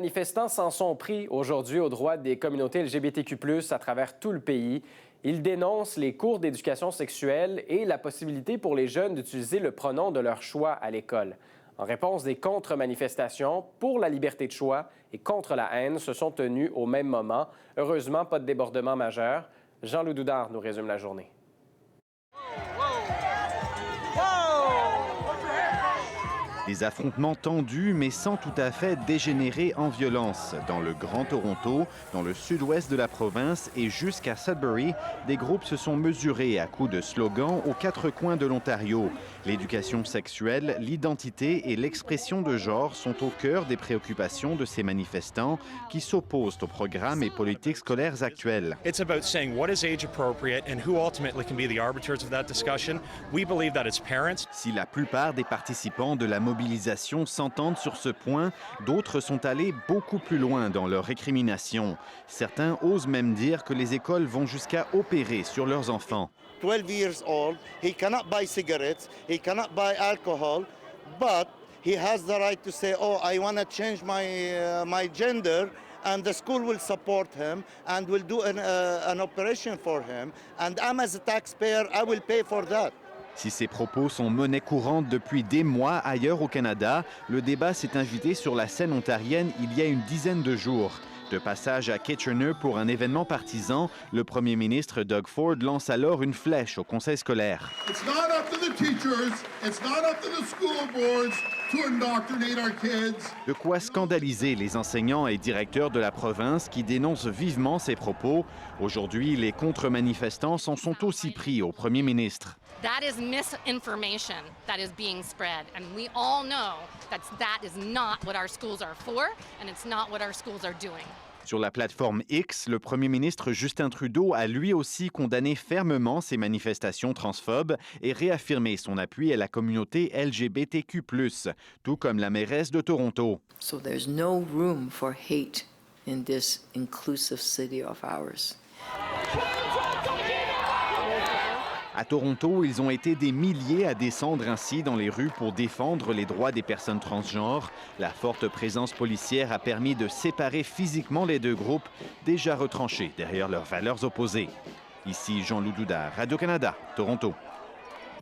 Les manifestants s'en sont pris aujourd'hui aux droits des communautés LGBTQ+, à travers tout le pays. Ils dénoncent les cours d'éducation sexuelle et la possibilité pour les jeunes d'utiliser le pronom de leur choix à l'école. En réponse, des contre-manifestations pour la liberté de choix et contre la haine se sont tenues au même moment. Heureusement, pas de débordement majeur. Jean-Loup Doudard nous résume la journée. Des affrontements tendus mais sans tout à fait dégénérer en violence. Dans le Grand Toronto, dans le sud-ouest de la province et jusqu'à Sudbury, des groupes se sont mesurés à coups de slogans aux quatre coins de l'Ontario. L'éducation sexuelle, l'identité et l'expression de genre sont au cœur des préoccupations de ces manifestants qui s'opposent aux programmes et politiques scolaires actuels. It's about saying what is age appropriate and who ultimately can be the arbiters of that discussion. We believe that it's parents. Si la plupart des participants de la mobilisation s'entendent sur ce point, d'autres sont allés beaucoup plus loin dans leur récrimination. Certains osent même dire que les écoles vont jusqu'à opérer sur leurs enfants. 12 years old, he cannot buy cigarettes, he cannot buy alcohol, but he has the right to say, oh, I want to change my gender, and the school will support him and will do an operation for him, and I'm as a taxpayer, I will pay for that. Si ces propos sont monnaie courante depuis des mois ailleurs au Canada, le débat s'est invité sur la scène ontarienne il y a une dizaine de jours. De passage à Kitchener pour un événement partisan, le premier ministre Doug Ford lance alors une flèche au conseil scolaire. It's not up to the teachers, it's not up to the school boards to indoctrinate our kids. De quoi scandaliser les enseignants et directeurs de la province qui dénoncent vivement ces propos. Aujourd'hui, les contre-manifestants s'en sont aussi pris au premier ministre. That is misinformation that is being spread, and we all know that is not what our schools are for, and it's not what our schools are doing. Sur la plateforme X, le premier ministre Justin Trudeau a lui aussi condamné fermement ces manifestations transphobes et réaffirmé son appui à la communauté LGBTQ+, tout comme la mairesse de Toronto. So there's no room for hate in this inclusive city of ours. À Toronto, ils ont été des milliers à descendre ainsi dans les rues pour défendre les droits des personnes transgenres. La forte présence policière a permis de séparer physiquement les deux groupes, déjà retranchés derrière leurs valeurs opposées. Ici Jean-Loup Doudard, Radio-Canada, Toronto.